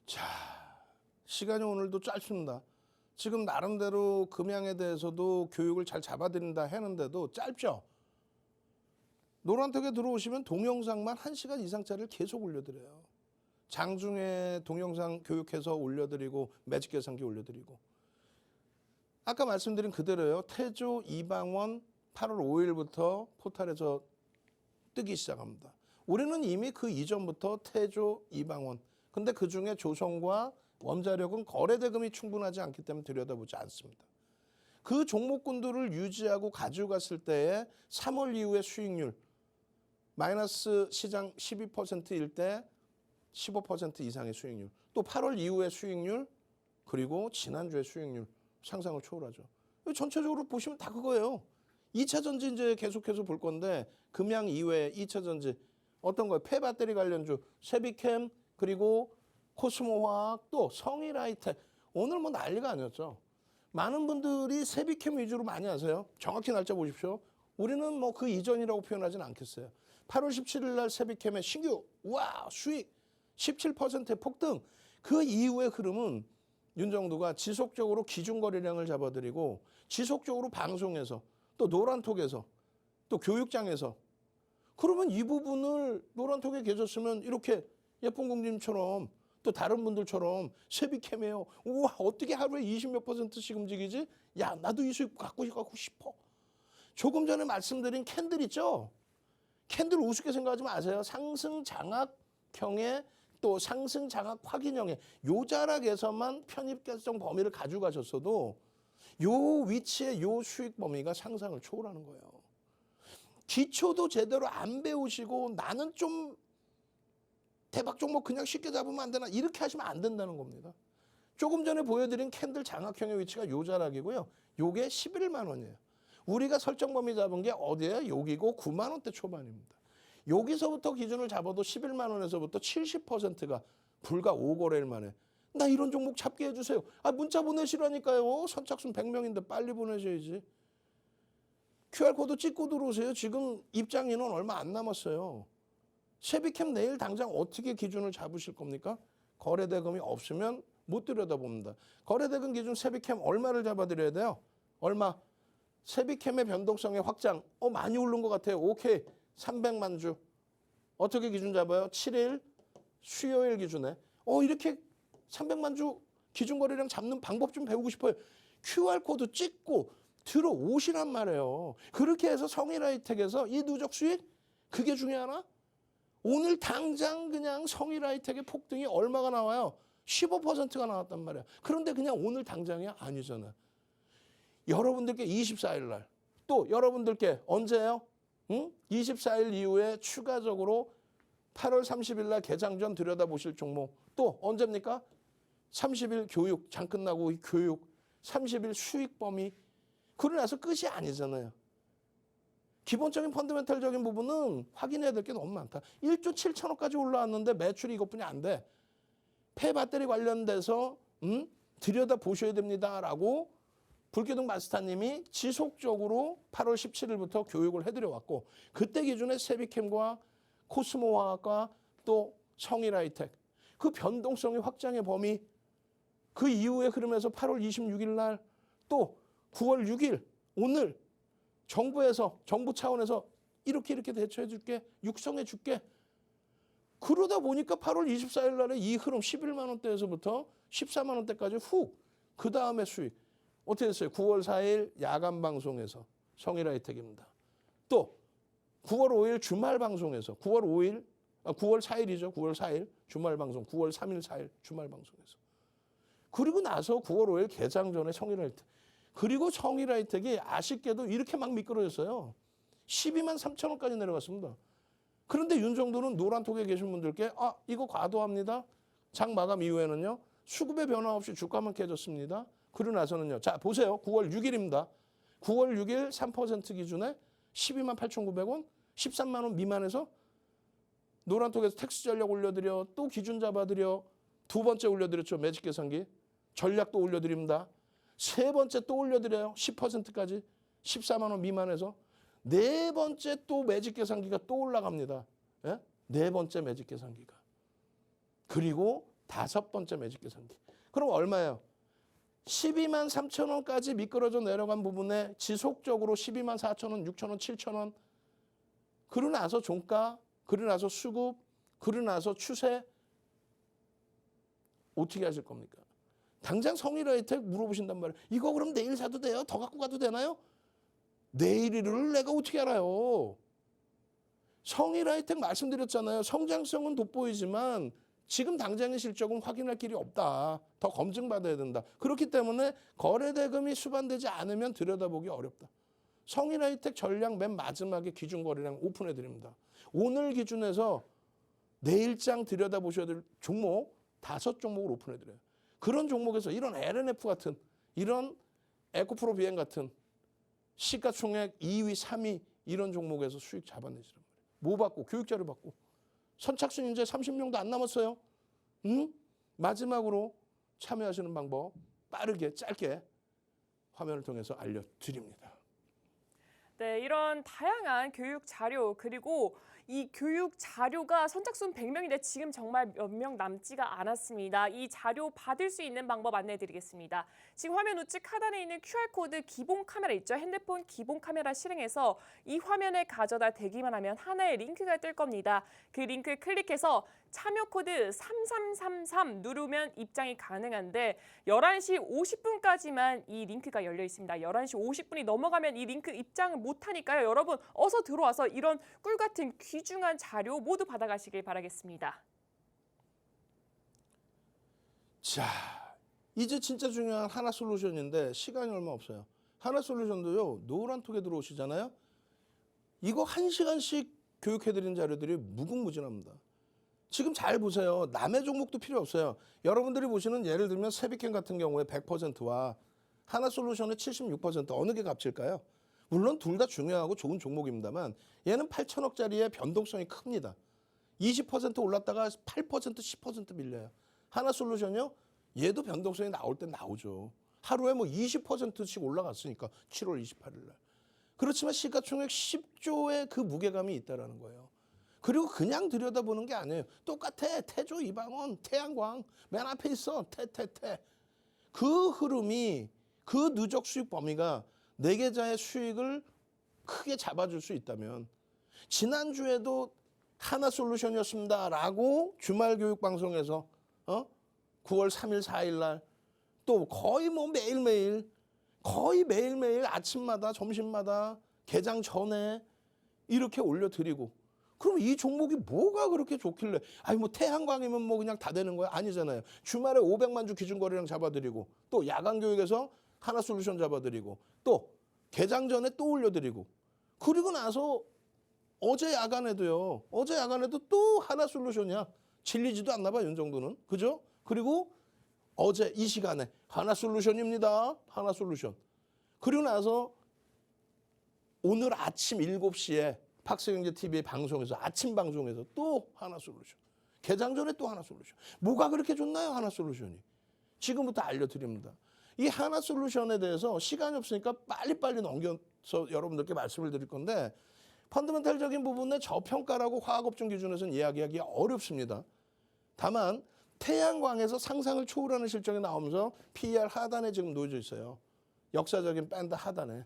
자, 시간이 오늘도 짧습니다. 지금 나름대로 금양에 대해서도 교육을 잘 잡아드린다 했는데도 짧죠? 노란톡에 들어오시면 동영상만 1시간 이상짜리를 계속 올려드려요. 장중에 동영상 교육해서 올려드리고 매직 계산기 올려드리고 아까 말씀드린 그대로요. 태조 이방원 8월 5일부터 포탈에서 뜨기 시작합니다. 우리는 이미 그 이전부터 태조 이방원 근데 그중에 조선과 원자력은 거래 대금이 충분하지 않기 때문에 들여다보지 않습니다. 그 종목군들을 유지하고 가지고 갔을 때의 3월 이후의 수익률 마이너스 시장 12%일 때 15% 이상의 수익률 또 8월 이후의 수익률 그리고 지난주의 수익률 상상을 초월하죠. 전체적으로 보시면 다 그거예요. 2차 전지 이제 계속해서 볼 건데 금양 이외에 2차 전지 어떤 거예요? 폐배터리 관련주 세비캠 그리고 코스모화학 또 성일하이텍 오늘 뭐 난리가 아니었죠. 많은 분들이 세비캠 위주로 많이 하세요. 정확히 날짜 보십시오. 우리는 뭐 그 이전이라고 표현하지는 않겠어요. 8월 17일 날 세비캠의 신규 와 수익 17%의 폭등 그 이후의 흐름은 윤정두가 지속적으로 기준 거래량을 잡아드리고 지속적으로 방송에서 또 노란톡에서 또 교육장에서 그러면 이 부분을 노란톡에 계셨으면 이렇게 예쁜 공주님처럼 또 다른 분들처럼 세비캠이에요. 우와 어떻게 하루에 20몇 %씩 움직이지? 야 나도 이 수익 갖고 싶어. 조금 전에 말씀드린 캔들 있죠? 캔들 우습게 생각하지 마세요. 상승 장악형의 또 상승 장악 확인형의 요 자락에서만 편입 결정 범위를 가지고 가셨어도 요 위치에 요 수익 범위가 상상을 초월하는 거예요. 기초도 제대로 안 배우시고 나는 좀 대박 종목 그냥 쉽게 잡으면 안 되나 이렇게 하시면 안 된다는 겁니다. 조금 전에 보여드린 캔들 장악형의 위치가 요 자락이고요. 요게 11만 원이에요. 우리가 설정 범위 잡은 게 어디예요? 여기고 9만 원대 초반입니다. 여기서부터 기준을 잡아도 11만 원에서부터 70%가 불과 5거래일 만에 나 이런 종목 잡게 해주세요. 아 문자 보내시라니까요. 선착순 100명인데 빨리 보내셔야지. QR코드 찍고 들어오세요. 지금 입장 인원 얼마 안 남았어요. 세비캠 내일 당장 어떻게 기준을 잡으실 겁니까? 거래대금이 없으면 못 들여다봅니다. 거래대금 기준 세비캠 얼마를 잡아드려야 돼요? 얼마? 세비캠의 변동성의 확장. 많이 오른 것 같아요. 오케이. 300만 주. 어떻게 기준 잡아요? 7일 수요일 기준에. 이렇게 300만 주 기준 거래량 잡는 방법 좀 배우고 싶어요. QR코드 찍고 들어오시란 말이에요. 그렇게 해서 성일하이텍에서 이 누적 수익 그게 중요하나? 오늘 당장 그냥 성일하이텍의 폭등이 얼마가 나와요? 15%가 나왔단 말이야. 그런데 그냥 오늘 당장이 아니잖아. 여러분들께 24일 날 또 여러분들께 언제요? 24일 이후에 추가적으로 8월 30일 날 개장 전 들여다보실 종목. 또 언제입니까? 30일 교육, 장 끝나고 이 교육, 30일 수익 범위. 그러고 나서 끝이 아니잖아요. 기본적인 펀더멘탈적인 부분은 확인해야 될 게 너무 많다. 1조 7천억까지 올라왔는데 매출이 이것뿐이 안 돼. 폐배터리 관련돼서 들여다보셔야 됩니다라고 불기둥 마스터님이 지속적으로 8월 17일부터 교육을 해드려 왔고 그때 기준에 세비캠과 코스모화학과 또 성일하이텍 그 변동성의 확장의 범위 그 이후의 흐름에서 8월 26일 날 또 9월 6일 오늘 정부 차원에서 이렇게 대처해 줄게 육성해 줄게 그러다 보니까 8월 24일 날에 이 흐름 11만 원대에서부터 14만 원대까지 훅 그 다음에 수익 어떻게 됐어요? 9월 4일 야간 방송에서 성일하이텍입니다. 또 9월 5일 주말 방송에서 9월 4일이죠. 9월 4일 주말 방송 9월 3일 4일 주말 방송에서 그리고 나서 9월 5일 개장 전에 성일하이텍 그리고 성일하이텍이 아쉽게도 이렇게 막 미끄러졌어요. 12만 3천 원까지 내려갔습니다. 그런데 윤정도는 노란톡에 계신 분들께 이거 과도합니다. 장 마감 이후에는요. 수급의 변화 없이 주가만 깨졌습니다. 그러고 나서는요. 자 보세요. 9월 6일입니다. 9월 6일 3% 기준에 12만 8,900원 13만 원 미만에서 노란톡에서 텍스 전략 올려드려 또 기준 잡아드려 두 번째 올려드렸죠. 매직 계산기 전략도 올려드립니다. 세 번째 또 올려드려요. 10%까지 14만 원 미만에서 네 번째 또 매직 계산기가 또 올라갑니다. 예? 네 번째 매직 계산기가 그리고 다섯 번째 매직 계산기 그럼 얼마예요? 12만 3천 원까지 미끄러져 내려간 부분에 지속적으로 12만 4천 원, 6천 원, 7천 원 그러고 나서 종가, 그러고 나서 수급, 그러고 나서 추세 어떻게 하실 겁니까? 당장 성일하이텍 물어보신단 말이에요. 이거 그럼 내일 사도 돼요? 더 갖고 가도 되나요? 내일을 내가 어떻게 알아요? 성일하이텍 말씀드렸잖아요. 성장성은 돋보이지만 지금 당장의 실적은 확인할 길이 없다. 더 검증받아야 된다. 그렇기 때문에 거래대금이 수반되지 않으면 들여다보기 어렵다. 성일하이텍 전량 맨 마지막에 기준거래량 오픈해드립니다. 오늘 기준에서 내일장 들여다보셔야 될 종목 5종목을 오픈해드려요. 그런 종목에서 이런 LNF 같은 이런 에코프로 비행 같은 시가총액 2위, 3위 이런 종목에서 수익 잡아내시란 말이에요. 뭐 받고? 교육자료 받고. 선착순 이제 30명도 안 남았어요. 마지막으로 참여하시는 방법 빠르게 짧게 화면을 통해서 알려드립니다. 네, 이런 다양한 교육 자료 그리고 이 교육 자료가 선착순 100명인데 지금 정말 몇 명 남지가 않았습니다. 이 자료 받을 수 있는 방법 안내해드리겠습니다. 지금 화면 우측 하단에 있는 QR코드 기본 카메라 있죠? 핸드폰 기본 카메라 실행해서 이 화면에 가져다 대기만 하면 하나의 링크가 뜰 겁니다. 그 링크 클릭해서 참여 코드 3333 누르면 입장이 가능한데 11시 50분까지만 이 링크가 열려 있습니다. 11시 50분이 넘어가면 이 링크 입장을 못하니까요. 여러분 어서 들어와서 이런 꿀같은 귀중한 자료 모두 받아가시길 바라겠습니다. 자, 이제 진짜 중요한 하나솔루션인데 시간이 얼마 없어요. 하나솔루션도요. 노란톡에 들어오시잖아요. 이거 1시간씩 교육해드리는 자료들이 무궁무진합니다. 지금 잘 보세요. 남의 종목도 필요 없어요. 여러분들이 보시는 예를 들면 세비캠 같은 경우에 100%와 하나솔루션의 76% 어느 게 값일까요? 물론 둘 다 중요하고 좋은 종목입니다만 얘는 8천억짜리의 변동성이 큽니다. 20% 올랐다가 8% 10% 밀려요. 하나솔루션요. 얘도 변동성이 나올 땐 나오죠. 하루에 뭐 20%씩 올라갔으니까 7월 28일 날. 그렇지만 시가총액 10조의 그 무게감이 있다라는 거예요. 그리고 그냥 들여다보는 게 아니에요. 똑같아. 태조, 이방원, 태양광 맨 앞에 있어. 태태태. 그 흐름이 그 누적 수익 범위가 내 계좌의 수익을 크게 잡아줄 수 있다면 지난주에도 하나솔루션이었습니다라고 주말 교육 방송에서 9월 3일 4일 날 또 거의 뭐 매일매일 아침마다 점심마다 개장 전에 이렇게 올려드리고 그럼 이 종목이 뭐가 그렇게 좋길래 아니 뭐 태양광이면 뭐 그냥 다 되는 거야? 아니잖아요. 주말에 500만 주 기준거래량 잡아드리고 또 야간 교육에서 하나솔루션 잡아드리고 또 개장 전에 또 올려드리고 그리고 나서 어제 야간에도 또 하나솔루션이야. 질리지도 않나 봐, 윤 정도는. 그죠? 그리고 어제 이 시간에 하나솔루션입니다. 하나솔루션. 그리고 나서 오늘 아침 7시에 박스경제TV 방송에서 아침 방송에서 또 하나솔루션. 개장 전에 또 하나솔루션. 뭐가 그렇게 좋나요, 하나솔루션이? 지금부터 알려드립니다. 이 하나솔루션에 대해서 시간이 없으니까 빨리빨리 넘겨서 여러분들께 말씀을 드릴 건데 펀더멘탈적인 부분에 저평가라고 화학업종 기준에서는 이야기하기 어렵습니다. 다만 태양광에서 상상을 초월하는 실적이 나오면서 PER 하단에 지금 놓여져 있어요. 역사적인 밴드 하단에.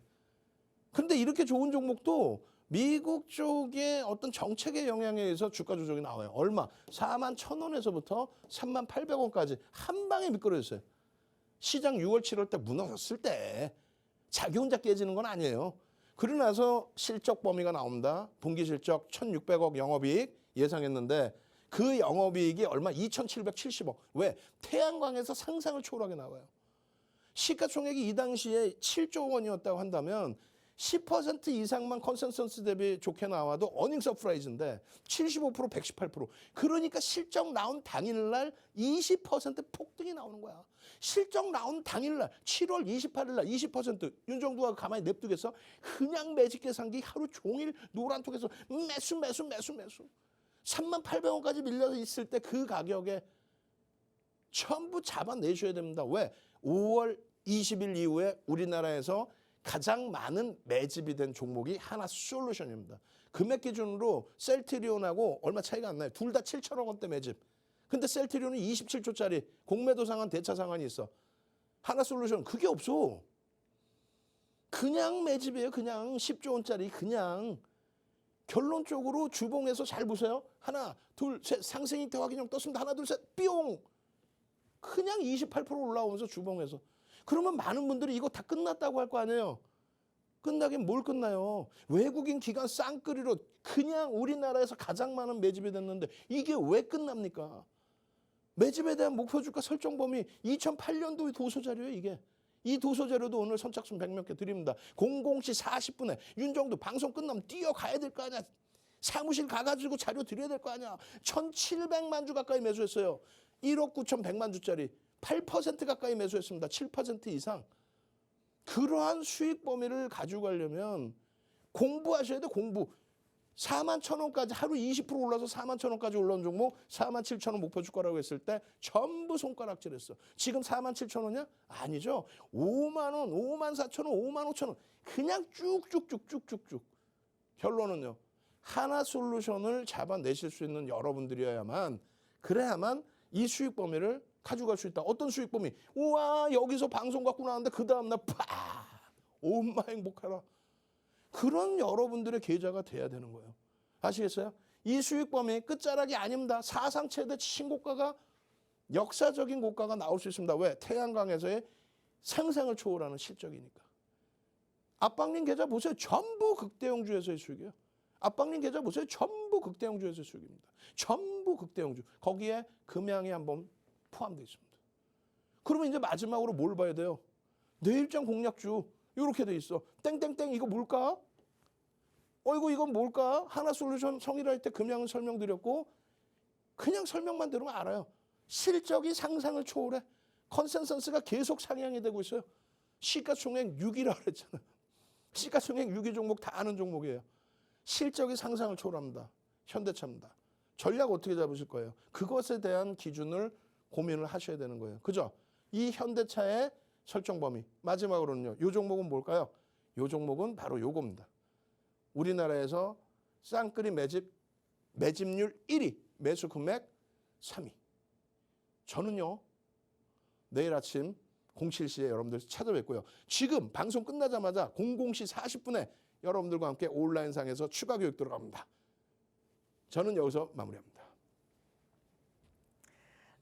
근데 이렇게 좋은 종목도 미국 쪽의 어떤 정책의 영향에 의해서 주가 조정이 나와요. 얼마? 41,000원에서부터 38,800원까지 한 방에 미끄러졌어요. 시장 6월, 7월 때 무너졌을 때 자기 혼자 깨지는 건 아니에요. 그러고 나서 실적 범위가 나옵니다. 분기 실적 1,600억 영업이익 예상했는데 그 영업이익이 얼마? 2,770억. 왜? 태양광에서 상상을 초월하게 나와요. 시가총액이 이 당시에 7조 원이었다고 한다면 10% 이상만 컨센서스 대비 좋게 나와도 어닝 서프라이즈인데 75%, 118%. 그러니까 실적 나온 당일날 20% 폭등이 나오는 거야. 실적 나온 당일날 7월 28일날 20% 윤정두가 가만히 냅두겠어? 그냥 매직 계산기 하루 종일 노란톡에서 매수 38,000원까지 밀려 있을 때 그 가격에 전부 잡아내셔야 됩니다. 왜? 5월 20일 이후에 우리나라에서 가장 많은 매집이 된 종목이 하나솔루션입니다. 금액 기준으로 셀트리온하고 얼마 차이가 안 나요. 둘 다 7천억 원대 매집. 근데 셀트리온은 27조짜리 공매도 상한, 대차 상한이 있어. 하나솔루션 그게 없어. 그냥 매집이에요. 그냥 10조 원짜리 그냥. 결론적으로 주봉에서 잘 보세요. 하나, 둘, 셋 상승인태 확인형 떴습니다. 하나, 둘, 셋 뿅. 그냥 28% 올라오면서 주봉에서. 그러면 많은 분들이 이거 다 끝났다고 할 거 아니에요. 끝나긴 뭘 끝나요. 외국인 기관 쌍끌이로 그냥 우리나라에서 가장 많은 매집이 됐는데 이게 왜 끝납니까? 매집에 대한 목표 주가 설정 범위 2008년도의 도서자료예요 이게. 이 도서자료도 오늘 선착순 100몇 개 드립니다. 00시 40분에 윤정도 방송 끝나면 뛰어가야 될 거 아니야. 사무실 가가지고 자료 드려야 될 거 아니야. 1,700만 주 가까이 매수했어요. 1억 9,100만 주짜리 8% 가까이 매수했습니다. 7% 이상. 그러한 수익 범위를 가지고 가려면 공부하셔야 돼. 공부. 41,000원까지 하루 20% 올라서 41,000원까지 올라온 종목 47,000원 목표 주가라고 했을 때 전부 손가락질했어. 지금 47,000원이야? 아니죠. 5만 원, 54,000원, 55,000원 그냥 쭉쭉쭉쭉쭉쭉. 결론은요. 하나솔루션을 잡아내실 수 있는 여러분들이어야만 그래야만 이 수익 범위를 가져갈 수 있다. 어떤 수익 범위? 우와 여기서 방송 갖고 나왔는데 그 다음날 팍! 엄마 행복하라. 그런 여러분들의 계좌가 돼야 되는 거예요. 아시겠어요? 이 수익 범위 끝자락이 아닙니다. 사상 최대 신고가가 역사적인 고가가 나올 수 있습니다. 왜? 태양광에서의 상상을 초월하는 실적이니까. 압박린 계좌 보세요. 전부 극대형주에서의 수익이에요. 압박린 계좌 보세요. 전부 극대형주에서의 수익입니다. 전부 극대형주. 거기에 금양이 한번 포함되어 있습니다. 그러면 이제 마지막으로 뭘 봐야 돼요? 내일장 공략주 이렇게 돼 있어. 땡땡땡 이거 뭘까? 이건 뭘까? 하나솔루션 성일할 때 금양은 설명드렸고 그냥 설명만 들으면 알아요. 실적이 상상을 초월해. 컨센서스가 계속 상향이 되고 있어요. 시가총액 6위라 그랬잖아. 시가총액 6위 종목 다 아는 종목이에요. 실적이 상상을 초월합니다. 현대차입니다. 전략 어떻게 잡으실 거예요? 그것에 대한 기준을 고민을 하셔야 되는 거예요. 그죠? 이 현대차의 설정 범위. 마지막으로는요. 이 종목은 뭘까요? 이 종목은 바로 요겁니다. 우리나라에서 쌍끌이 매집률 1위, 매수 금액 3위. 저는요. 내일 아침 07시에 여러분들 찾아뵙고요. 지금 방송 끝나자마자 00시 40분에 여러분들과 함께 온라인상에서 추가 교육 들어갑니다. 저는 여기서 마무리합니다.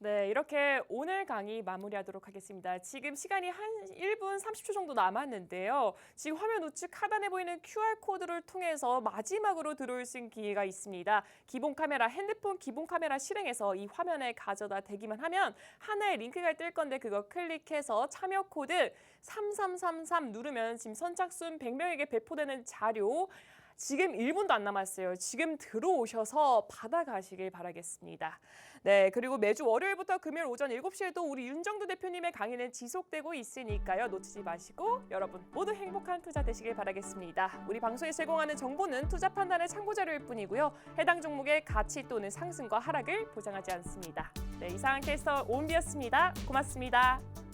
네, 이렇게 오늘 강의 마무리하도록 하겠습니다. 지금 시간이 한 1분 30초 정도 남았는데요. 지금 화면 우측 하단에 보이는 QR코드를 통해서 마지막으로 들어올 수 있는 기회가 있습니다. 기본 카메라, 핸드폰 기본 카메라 실행해서 이 화면에 가져다 대기만 하면 하나의 링크가 뜰 건데 그거 클릭해서 참여 코드 3333 누르면 지금 선착순 100명에게 배포되는 자료 지금 1분도 안 남았어요. 지금 들어오셔서 받아가시길 바라겠습니다. 네, 그리고 매주 월요일부터 금요일 오전 7시에도 우리 윤정두 대표님의 강의는 지속되고 있으니까요. 놓치지 마시고 여러분 모두 행복한 투자 되시길 바라겠습니다. 우리 방송에 제공하는 정보는 투자 판단의 참고 자료일 뿐이고요. 해당 종목의 가치 또는 상승과 하락을 보장하지 않습니다. 네, 이상한 캐스터 오은비였습니다. 고맙습니다.